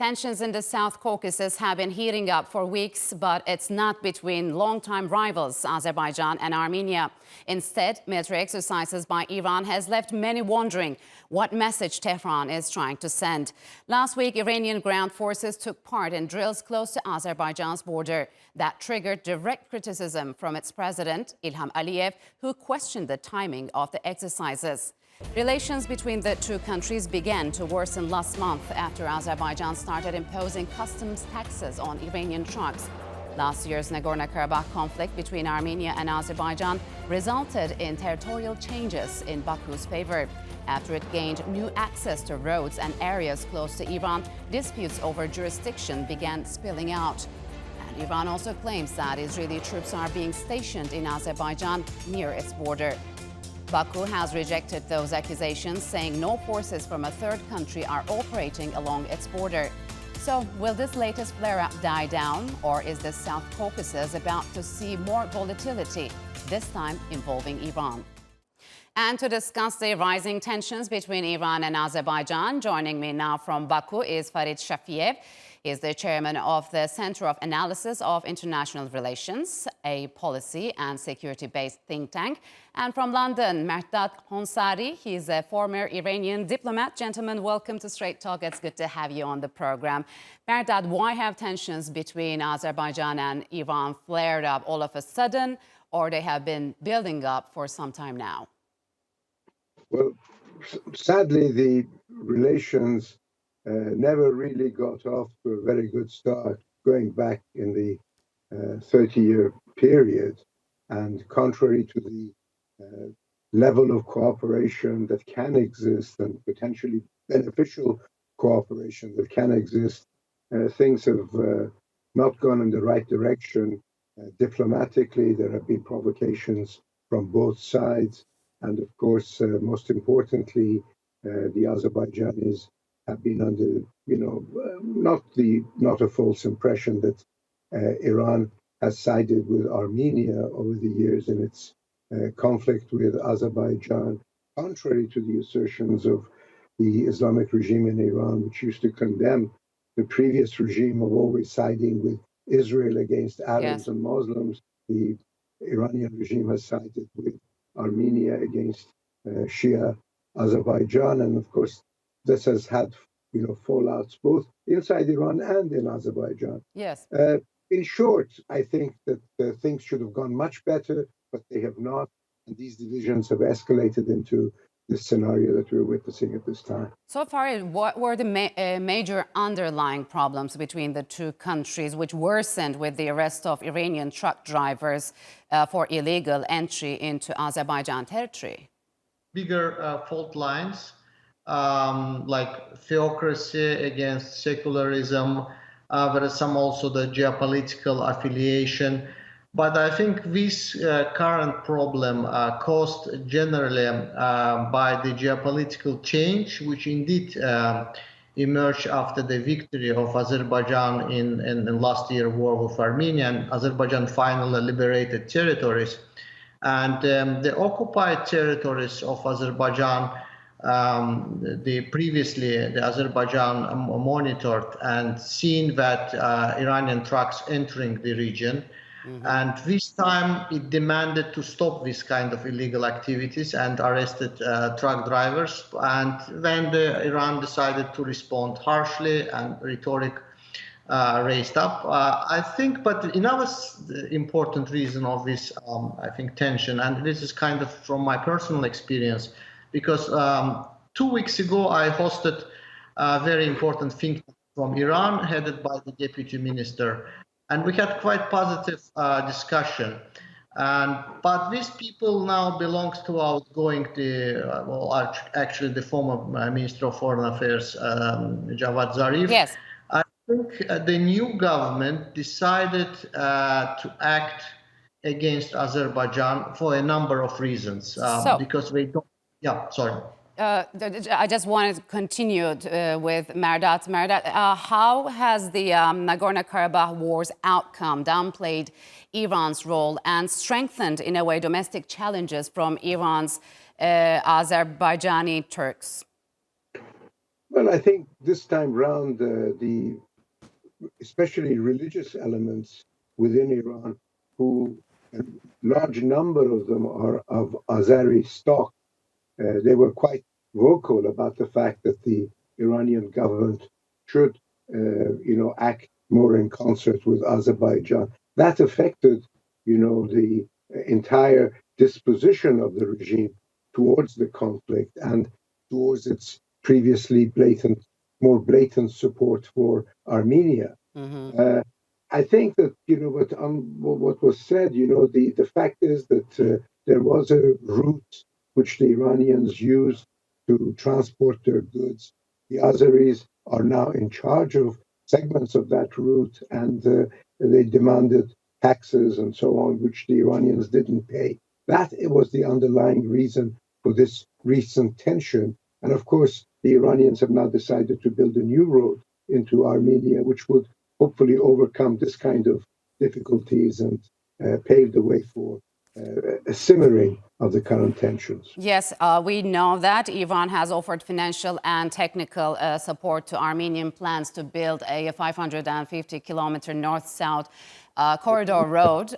Tensions in the South Caucasus have been heating up for weeks, but it's not between longtime rivals Azerbaijan and Armenia. Instead, military exercises by Iran has left many wondering what message Tehran is trying to send. Last week, Iranian ground forces took part in drills close to Azerbaijan's border that triggered direct criticism from its president, Ilham Aliyev, who questioned the timing of the exercises. Relations between the two countries began to worsen last month after Azerbaijan started imposing customs taxes on Iranian trucks. Last year's Nagorno-Karabakh conflict between Armenia and Azerbaijan resulted in territorial changes in Baku's favor. After it gained new access to roads and areas close to Iran, disputes over jurisdiction began spilling out. And Iran also claims that Israeli troops are being stationed in Azerbaijan near its border. Baku has rejected those accusations, saying no forces from a third country are operating along its border. So, will this latest flare-up die down, or is the South Caucasus about to see more volatility, this time involving Iran? And to discuss the rising tensions between Iran and Azerbaijan, joining me now from Baku is Farid Shafiyev. He is the chairman of the Center of Analysis of International Relations, a policy and security-based think tank. And from London, Mehrdad Khonsari. He's a former Iranian diplomat. Gentlemen, welcome to Straight Talk. It's good to have you on the program. Mehrdad, why have tensions between Azerbaijan and Iran flared up all of a sudden, or they have been building up for some time now? Well, sadly, the relations never really got off to a very good start going back in the 30-year period. And contrary to the level of cooperation that can exist and potentially beneficial cooperation that can exist, things have not gone in the right direction. Diplomatically, there have been provocations from both sides. And of course, most importantly, the Azerbaijanis have been under, not a false impression that Iran has sided with Armenia over the years in its conflict with Azerbaijan, contrary to the assertions of the Islamic regime in Iran, which used to condemn the previous regime of always siding with Israel against Arabs and Muslims. The Iranian regime has sided with Armenia against Shia Azerbaijan, and of course this has had fallouts both inside Iran and in Azerbaijan. Yes. In short, I think that things should have gone much better, but they have not, and these divisions have escalated into this scenario that we're witnessing at this time. So far, what were the major underlying problems between the two countries, which worsened with the arrest of Iranian truck drivers for illegal entry into Azerbaijan territory? Bigger fault lines, like theocracy against secularism. There is some also the geopolitical affiliation. But I think this current problem caused generally by the geopolitical change, which indeed emerged after the victory of Azerbaijan in last year's war with Armenia, and Azerbaijan finally liberated territories. And the occupied territories of Azerbaijan, previously the Azerbaijan monitored and seen that Iranian trucks entering the region. Mm-hmm. And this time it demanded to stop this kind of illegal activities and arrested truck drivers. And then Iran decided to respond harshly, and rhetoric raised up. I think, but another important reason of this, I think, tension, and this is kind of from my personal experience, because 2 weeks ago I hosted a very important think tank from Iran, headed by the deputy minister. And we had quite positive discussion. But these people now belong to outgoing, actually the former Minister of Foreign Affairs, Javad Zarif. Yes. I think the new government decided to act against Azerbaijan for a number of reasons. Because they don't, sorry. I just wanted to continue with Mehrdad. Mehrdad, how has the Nagorno-Karabakh war's outcome downplayed Iran's role and strengthened, in a way, domestic challenges from Iran's Azerbaijani Turks? Well, I think this time round, especially religious elements within Iran, who a large number of them are of Azeri stock, they were quite vocal about the fact that the Iranian government should, act more in concert with Azerbaijan. That affected, the entire disposition of the regime towards the conflict and towards its previously more blatant support for Armenia. Hmm. I think that what was said, the fact is that there was a route which the Iranians used to transport their goods. The Azeris are now in charge of segments of that route, and they demanded taxes and so on, which the Iranians didn't pay. That it was the underlying reason for this recent tension. And of course, the Iranians have now decided to build a new road into Armenia, which would hopefully overcome this kind of difficulties and pave the way for a simmering of the current tensions. Yes, we know that Iran has offered financial and technical support to Armenian plans to build a 550-kilometer north-south corridor road,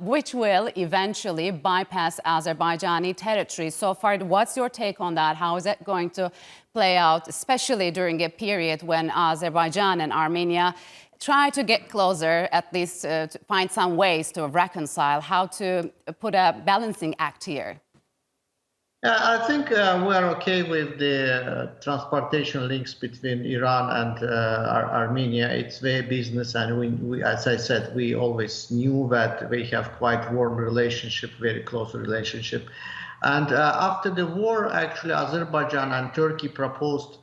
which will eventually bypass Azerbaijani territory. So, Farid, what's your take on that? How is it going to play out, especially during a period when Azerbaijan and Armenia try to get closer, at least to find some ways to reconcile, how to put a balancing act here? I think we're okay with the transportation links between Iran and Armenia. It's their business, and we, as I said, we always knew that they have quite warm relationship, very close relationship. And after the war, actually, Azerbaijan and Turkey proposed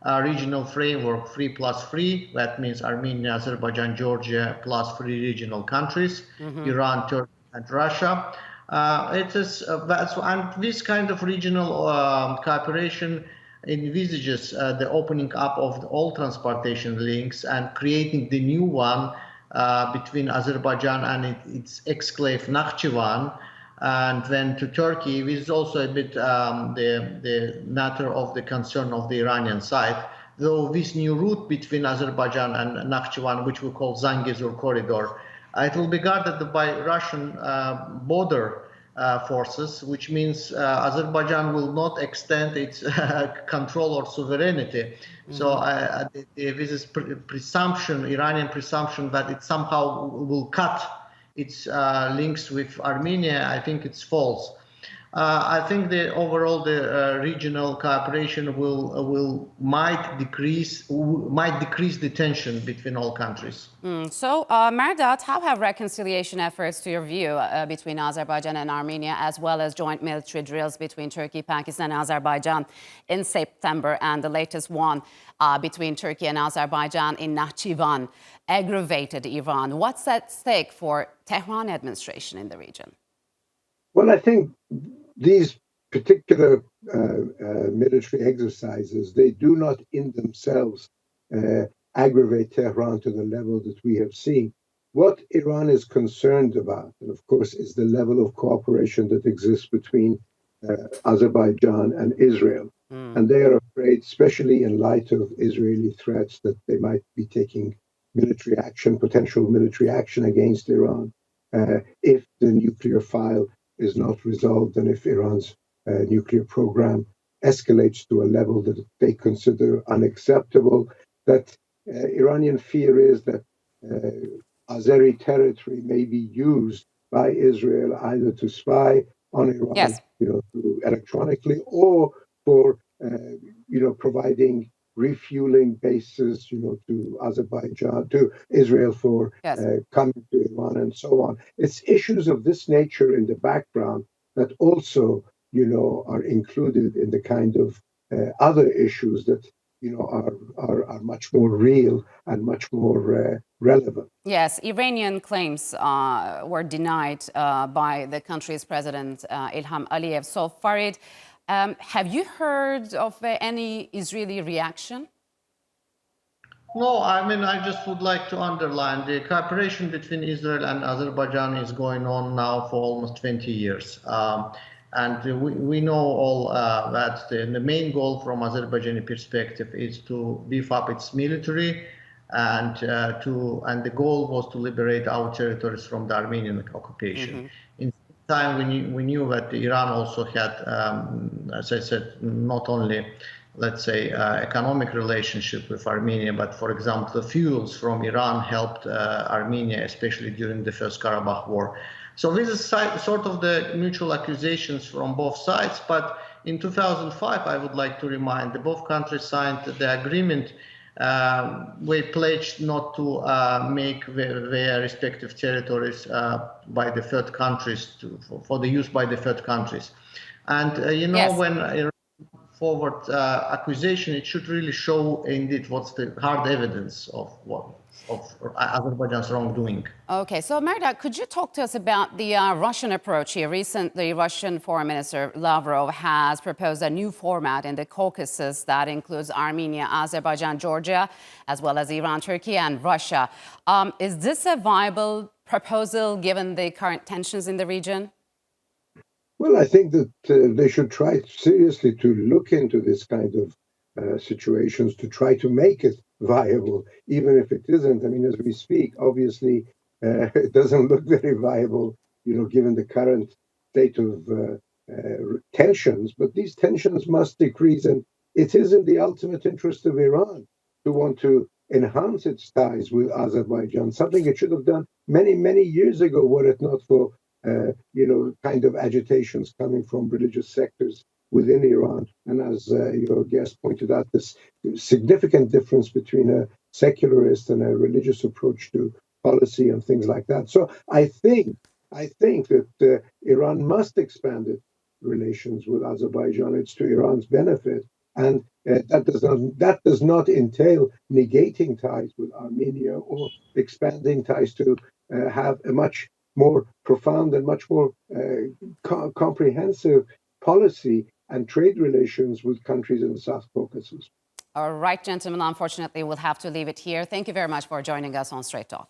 a regional framework, 3+3. That means Armenia, Azerbaijan, Georgia, plus 3 regional countries, Iran, Turkey, and Russia. And this kind of regional cooperation envisages the opening up of all transportation links and creating the new one between Azerbaijan and its exclave Nakhchivan, and then to Turkey, which is also a bit the matter of the concern of the Iranian side. Though this new route between Azerbaijan and Nakhchivan, which we call Zangezur corridor, it will be guarded by Russian border forces, which means Azerbaijan will not extend its control or sovereignty. So this is presumption, Iranian presumption that it somehow will cut its links with Armenia. I think it's false. I think the regional cooperation might decrease the tension between all countries. So, Mehrdad, how have reconciliation efforts, to your view, between Azerbaijan and Armenia, as well as joint military drills between Turkey, Pakistan, and Azerbaijan in September, and the latest one between Turkey and Azerbaijan in Nakhchivan, aggravated Iran? What's at stake for Tehran administration in the region? Well, I think these particular military exercises, they do not in themselves aggravate Tehran to the level that we have seen. What Iran is concerned about, and of course, is the level of cooperation that exists between Azerbaijan and Israel. And they are afraid, especially in light of Israeli threats, that they might be taking military action, potential military action against Iran, if the nuclear file is not resolved, and if Iran's nuclear program escalates to a level that they consider unacceptable. That Iranian fear is that Azeri territory may be used by Israel either to spy on Iran, yes, electronically, or for providing refueling bases, to Azerbaijan, to Israel for yes, coming to Iran and so on. It's issues of this nature in the background that also, are included in the kind of other issues that, are much more real and much more relevant. Yes, Iranian claims were denied by the country's president, Ilham Aliyev. So, Farid, have you heard of any Israeli reaction? No, I mean, I just would like to underline the cooperation between Israel and Azerbaijan is going on now for almost 20 years. And we know all that the main goal from Azerbaijani perspective is to beef up its military, and the goal was to liberate our territories from the Armenian occupation. In time, we knew that Iran also had, as I said, not only, let's say, economic relationship with Armenia, but for example, the fuels from Iran helped Armenia, especially during the First Karabakh War. So this is sort of the mutual accusations from both sides. But in 2005, I would like to remind that both countries signed the agreement. We pledged not to make their respective territories by the third countries for the use by the third countries. And Yes. when Iran forward accusation, it should really show indeed what's the hard evidence of Azerbaijan's wrongdoing. Okay, so Mehrdad, could you talk to us about the Russian approach here? Recently, Russian Foreign Minister Lavrov has proposed a new format in the Caucasus that includes Armenia, Azerbaijan, Georgia, as well as Iran, Turkey, and Russia. Is this a viable proposal given the current tensions in the region? Well, I think that they should try seriously to look into this kind of situations to try to make it viable, even if it isn't. I mean, as we speak, obviously, it doesn't look very viable, given the current state of tensions. But these tensions must decrease, and it is in the ultimate interest of Iran to want to enhance its ties with Azerbaijan, something it should have done many, many years ago, were it not for kind of agitations coming from religious sectors within Iran. And as your guest pointed out, this significant difference between a secularist and a religious approach to policy and things like that. So I think that Iran must expand its relations with Azerbaijan. It's to Iran's benefit. And that does not entail negating ties with Armenia or expanding ties to have a much more profound and much more comprehensive policy and trade relations with countries in the South Caucasus. All right, gentlemen, unfortunately, we'll have to leave it here. Thank you very much for joining us on Straight Talk.